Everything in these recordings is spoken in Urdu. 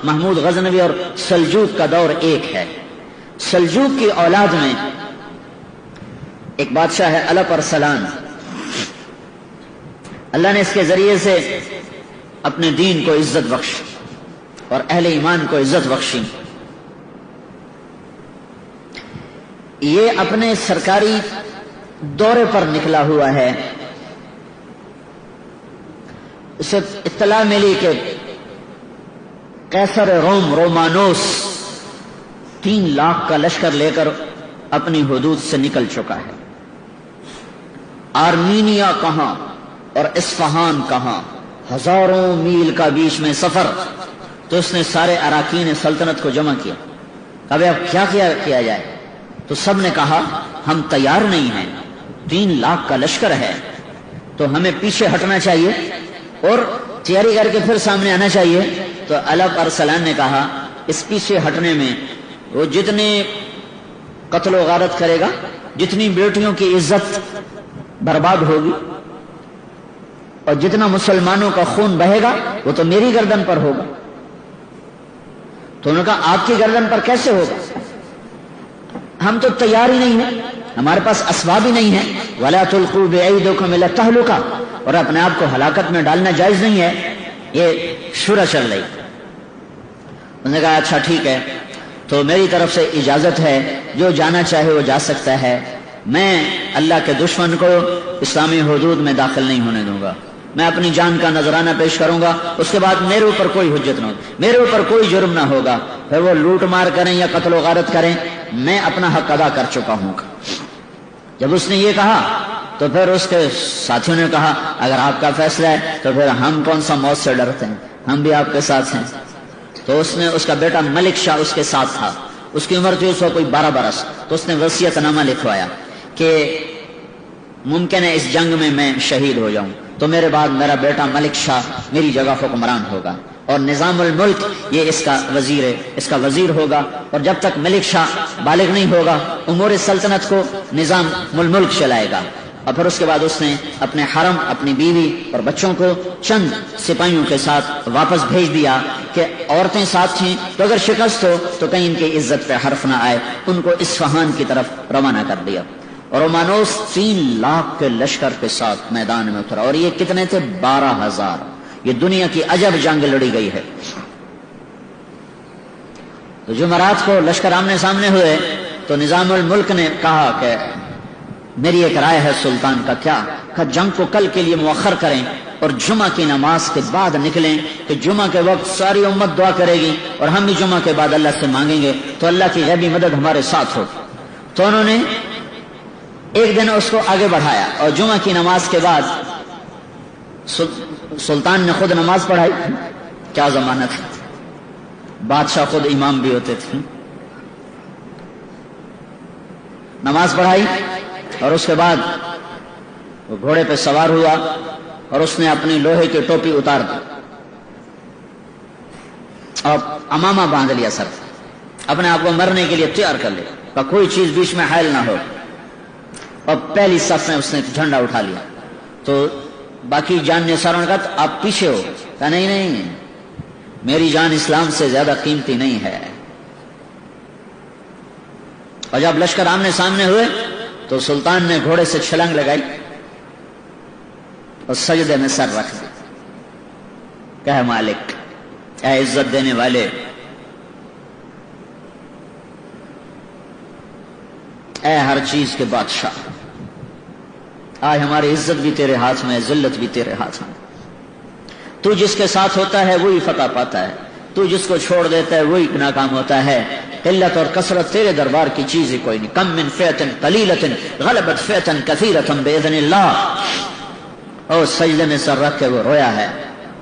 محمود غزنوی اور سلجوق کا دور ایک ہے۔ سلجوق کی اولاد میں ایک بادشاہ ہے الپ ارسلان۔ اللہ نے اس کے ذریعے سے اپنے دین کو عزت بخشی اور اہل ایمان کو عزت بخشی۔ یہ اپنے سرکاری دورے پر نکلا ہوا ہے، اسے اطلاع ملی کہ قیصر روم رومانوس 3 لاکھ کا لشکر لے کر اپنی حدود سے نکل چکا ہے۔ آرمینیا کہاں اور اصفہان کہاں، ہزاروں میل کا بیچ میں سفر۔ تو اس نے سارے اراکین سلطنت کو جمع کیا، اب کیا کیا جائے؟ تو سب نے کہا ہم تیار نہیں ہیں، 3 لاکھ کا لشکر ہے تو ہمیں پیچھے ہٹنا چاہیے اور تیاری کر کے پھر سامنے آنا چاہیے۔ تو الپ ارسلان نے کہا اس پیچھے ہٹنے میں وہ جتنے قتل و غارت کرے گا، جتنی بیٹیوں کی عزت برباد ہوگی اور جتنا مسلمانوں کا خون بہے گا وہ تو میری گردن پر ہوگا۔ تو انہوں نے کہا آپ کی گردن پر کیسے ہوگا؟ ہم تو تیار ہی نہیں ہیں، ہمارے پاس اسباب ہی نہیں ہے۔ وَلَا تُلْقُوا بِأَيْدِيكُمْ إِلَى التَّهْلُكَةِ، اور اپنے آپ کو ہلاکت میں ڈالنا جائز نہیں ہے۔ یہ شورا چل رہی۔ انہوں نے کہا اچھا ٹھیک ہے، تو میری طرف سے اجازت ہے، جو جانا چاہے وہ جا سکتا ہے، میں اللہ کے دشمن کو اسلامی حدود میں داخل نہیں ہونے دوں گا، میں اپنی جان کا نذرانہ پیش کروں گا، اس کے بعد میرے اوپر کوئی حجت نہ ہو، میرے اوپر کوئی جرم نہ ہوگا، پھر وہ لوٹ مار کریں یا قتل و غارت کریں، میں اپنا حق ادا کر چکا ہوں۔ جب اس نے یہ کہا تو پھر اس کے ساتھیوں نے کہا اگر آپ کا فیصلہ ہے تو پھر ہم کون سا موت سے ڈرتے ہیں، ہم بھی آپ کے ساتھ ہیں۔ تو اس نے، اس کا بیٹا ملک شاہ اس کے ساتھ تھا، اس کی عمر تھی اس وقت کوئی 12 برس۔ تو اس نے وصیت نامہ لکھوایا کہ ممکن ہے اس جنگ میں میں شہید ہو جاؤں تو میرے بعد میرا بیٹا ملک شاہ میری جگہ حکمران ہوگا اور نظام الملک یہ اس کا وزیر ہے، اس کا وزیر ہوگا، اور جب تک ملک شاہ بالغ نہیں ہوگا امور سلطنت کو نظام الملک چلائے گا۔ اور پھر اس کے بعد اس نے اپنے حرم، اپنی بیوی اور بچوں کو چند سپاہیوں کے ساتھ واپس بھیج دیا کہ عورتیں ساتھ تھیں تو اگر شکست ہو تو کہیں ان کی عزت پہ حرف نہ آئے، ان کو اصفہان کی طرف روانہ کر دیا۔ اور رومانوس 3 لاکھ کے لشکر کے ساتھ میدان میں اترا، اور یہ کتنے تھے؟ 12,000۔ یہ دنیا کی عجب جنگ لڑی گئی ہے۔ تو جمعرات کو لشکر آمنے سامنے ہوئے تو نظام الملک نے کہا کہ میری ایک رائے ہے سلطان کا۔ کیا؟ کہ جنگ کو کل کے لیے مؤخر کریں اور جمعہ کی نماز کے بعد نکلیں، کہ جمعہ کے وقت ساری امت دعا کرے گی اور ہم بھی جمعہ کے بعد اللہ سے مانگیں گے تو اللہ کی غیبی مدد ہمارے ساتھ ہو۔ تو انہوں نے ایک دن اس کو آگے بڑھایا اور جمعہ کی نماز کے بعد سلطان نے خود نماز پڑھائی۔ کیا زمانہ تھا، بادشاہ خود امام بھی ہوتے تھے۔ نماز پڑھائی اور اس کے بعد وہ گھوڑے پہ سوار ہوا اور اس نے اپنی لوہے کی ٹوپی اتار دی اور امامہ باندھ لیا سر، اپنے آپ کو مرنے کے لیے تیار کر لیا کہ کوئی چیز بیچ میں حائل نہ ہو، اور پہلی صف میں اس نے جھنڈا اٹھا لیا۔ تو باقی جان نثاروں نے کہا آپ پیچھے ہو، کہا نہیں نہیں، میری جان اسلام سے زیادہ قیمتی نہیں ہے۔ اور جب لشکر آمنے سامنے ہوئے تو سلطان نے گھوڑے سے چھلانگ لگائی اور سجدے میں سر رکھ دیا، کہ مالک، اے عزت دینے والے، اے ہر چیز کے بادشاہ، آج ہماری عزت بھی تیرے ہاتھ میں ہے، ذلت بھی تیرے ہاتھ میں۔ تو جس کے ساتھ ہوتا ہے وہی فتح پاتا ہے، تو جس کو چھوڑ دیتا ہے وہی ناکام ہوتا ہے۔ قلت اور کثرت تیرے دربار کی چیز ہی کوئی نہیں۔ کم من فئۃ قلیلۃ غلبت فئۃ کثیرۃ باذن اللہ۔ اور سجدے میں سر رکھ کے وہ رویا ہے۔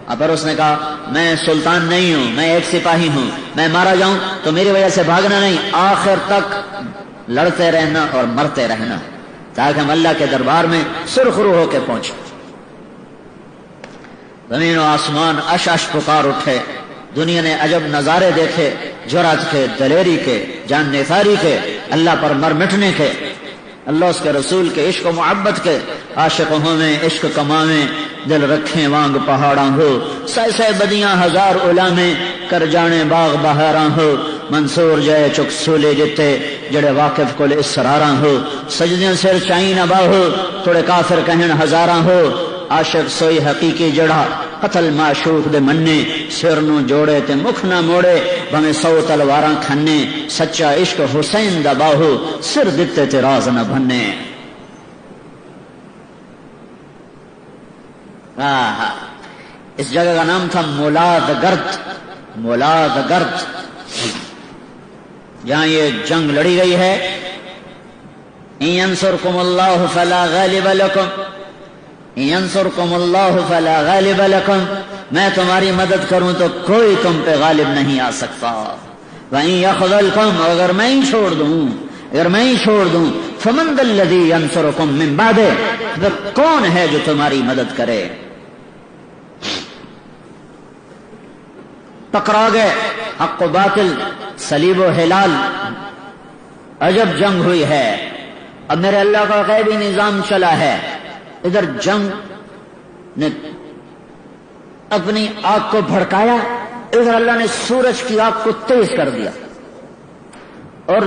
اب اس نے کہا میں سلطان نہیں ہوں، میں ایک سپاہی ہوں، میں مارا جاؤں تو میری وجہ سے بھاگنا نہیں، آخر تک لڑتے رہنا اور مرتے رہنا تاکہ ہم اللہ کے دربار میں سرخرو ہو کے پہنچے۔ زمین و آسمان اش اش پکار اٹھے، دنیا نے عجب نظارے دیکھے، جرأت کے، دلیری کے، جان نثاری کے، اللہ پر مر مٹنے کے۔ اللہ اس کے رسول کے عشق و محبت کے عاشق ہویں، عشق کماویں، دل رکھیں وانگ پہاڑاں ہو، سہ سہ بدیاں ہزار علامیں کر جانے باغ بہاراں ہو، منصور جائے چک سولے جتے جڑے واقف کل اسراراں ہو، سجدیاں سر چائیں نہ باہو تھوڑے کافر کہن ہزاراں ہو، عاشق سوئی حقیقی جڑا قتل معشوق دے مننے، سر نو جوڑے تے مکھ نہ موڑے بھمیں 100 تلواراں کھنے، سچا عشق حسین دا باہو سر دتے تے راز نہ بھنے۔ اس جگہ کا نام تھا مولاد گرد، مولاد گرد، جہاں یہ جنگ لڑی گئی ہے۔ ان ینصرکم اللہ فلا غالب لکم، ان ینصرکم اللہ فلا غالب لکم، میں تمہاری مدد کروں تو کوئی تم پہ غالب نہیں آ سکتا۔ وَإِن يَخْذَلْكُمْ، اگر میں ہی چھوڑ دوں، اگر میں ہی چھوڑ دوں، فَمَنْ ذَا الَّذِي يَنصُرُكُم مِّن بَعْدِهِ، پھر کون ہے جو تمہاری مدد کرے؟ ٹکرا گئے حق و باطل، صلیب و ہلال، عجب جنگ ہوئی ہے۔ اب میرے اللہ کا غیبی نظام چلا ہے، ادھر جنگ نے اپنی آگ کو بھڑکایا، ادھر اللہ نے سورج کی آگ کو تیز کر دیا، اور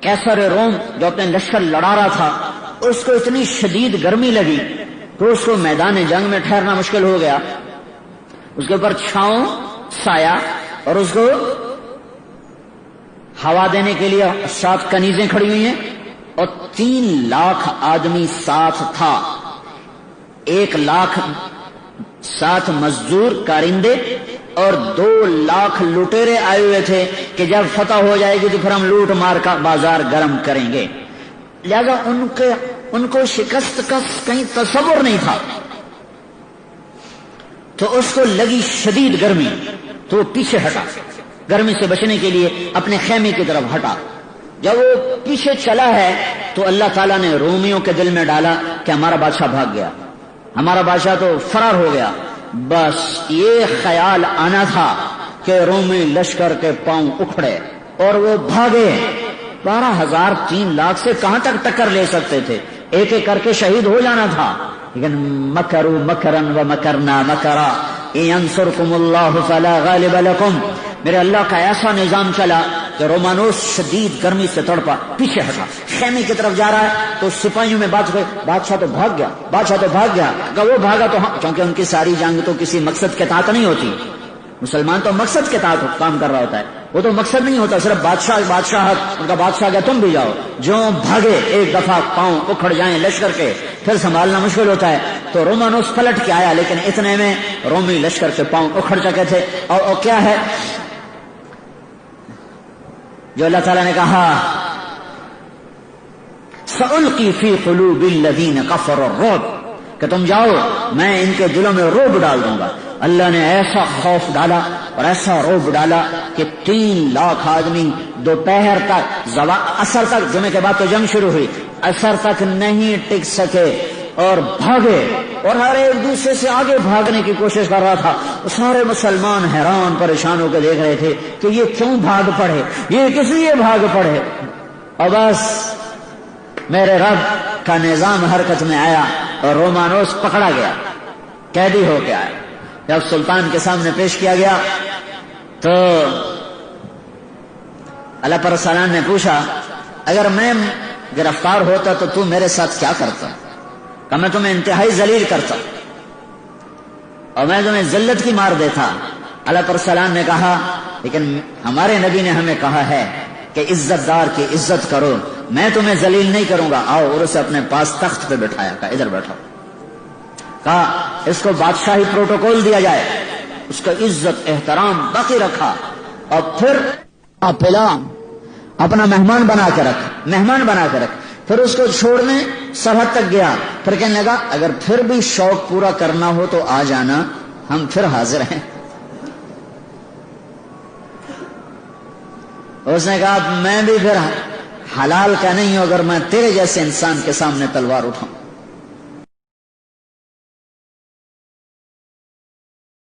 کیسر روم جو اپنے لشکر لڑا رہا تھا اس کو اتنی شدید گرمی لگی تو اس کو میدان جنگ میں ٹھہرنا مشکل ہو گیا۔ اس کے اوپر چھاؤں سایہ اور اس کو ہوا دینے کے لیے 7 کنیزیں کھڑی ہوئی ہیں، اور 3 لاکھ آدمی ساتھ تھا، 1 لاکھ 7 مزدور کارندے اور 2 لاکھ لٹیرے آئے ہوئے تھے کہ جب فتح ہو جائے گی تو پھر ہم لوٹ مار کا بازار گرم کریں گے۔ لہذا ان کو شکست کا کہیں تصور نہیں تھا، تو اس کو لگی شدید گرمی تو وہ پیچھے ہٹا، گرمی سے بچنے کے لیے اپنے خیمے کی طرف ہٹا۔ جب وہ پیچھے چلا ہے تو اللہ تعالیٰ نے رومیوں کے دل میں ڈالا کہ ہمارا بادشاہ بھاگ گیا، ہمارا بادشاہ تو فرار ہو گیا۔ بس یہ خیال آنا تھا کہ رومی لشکر کے پاؤں اکھڑے اور وہ بھاگے۔ 12,000 3 لاکھ سے کہاں تک ٹکر لے سکتے تھے، ایک ایک کر کے شہید ہو جانا تھا، لیکن مکروا مکرن ومکرنا مکرا ان ینصرکم اللہ فلا غالب لکم، میرے اللہ کا ایسا نظام چلا کہ رومانوس شدید گرمی سے تڑپا، پیچھے ہٹا، خیمے کی طرف جا رہا ہے تو سپاہیوں میں بات ہوئے، بادشاہ تو بھاگ گیا، بادشاہ تو بھاگ گیا۔ اگر وہ بھاگا تو کیونکہ ان کی ساری جنگ تو کسی مقصد کے تحت نہیں ہوتی، مسلمان تو مقصد کے تحت کام کر رہا ہوتا ہے، وہ تو مقصد نہیں ہوتا، صرف بادشاہ ان کا بادشاہ گیا تم بھی جاؤ۔ جو بھاگے ایک دفعہ پاؤں اکھڑ جائیں لشکر کے پھر سنبھالنا مشکل ہوتا ہے، تو رومانوس پلٹ کے آیا، لیکن اتنے میں رومی لشکر کے پاؤں اکھڑ چکے تھے۔ اور کیا ہے جو اللہ تعالیٰ نے کہا، سألقی فی قلوب الذین کفروا الرعب، کہ تم جاؤ میں ان کے دلوں میں رعب ڈال دوں گا۔ اللہ نے ایسا خوف ڈالا اور ایسا رعب ڈالا کہ 3 لاکھ آدمی دوپہر تک عصر تک، جمعے کے بعد تو جنگ شروع ہوئی، عصر تک نہیں ٹک سکے اور بھاگے، اور ہر ایک دوسرے سے آگے بھاگنے کی کوشش کر رہا تھا۔ سارے مسلمان حیران پریشان ہو کے دیکھ رہے تھے کہ یہ کیوں بھاگ پڑے، یہ کس لیے بھاگ پڑے۔ اور بس میرے رب کا نظام حرکت میں آیا اور رومانوس پکڑا گیا، قیدی ہو کے آیا۔ جب سلطان کے سامنے پیش کیا گیا تو اللہ پر سلام نے پوچھا، اگر میں گرفتار ہوتا تو تو میرے ساتھ کیا کرتا؟ کہ میں تمہیں انتہائی ذلیل کرتا اور میں تمہیں ذلت کی مار دیتا۔ اللہ پر سلام نے کہا، لیکن ہمارے نبی نے ہمیں کہا ہے کہ عزت دار کی عزت کرو، میں تمہیں ذلیل نہیں کروں گا، آؤ۔ اور اسے اپنے پاس تخت پہ بٹھایا، کہا ادھر بیٹھو، کہا اس کو بادشاہی پروٹوکول دیا جائے، اس کا عزت احترام باقی رکھا، اور پھر پلا اپنا مہمان بنا کے رکھ، پھر اس کو چھوڑنے سرحد تک گیا، پھر کہنے لگا اگر پھر بھی شوق پورا کرنا ہو تو آ جانا، ہم پھر حاضر ہیں۔ اس نے کہا میں بھی پھر حلال کا نہیں ہوں اگر میں تیرے جیسے انسان کے سامنے تلوار اٹھاؤں۔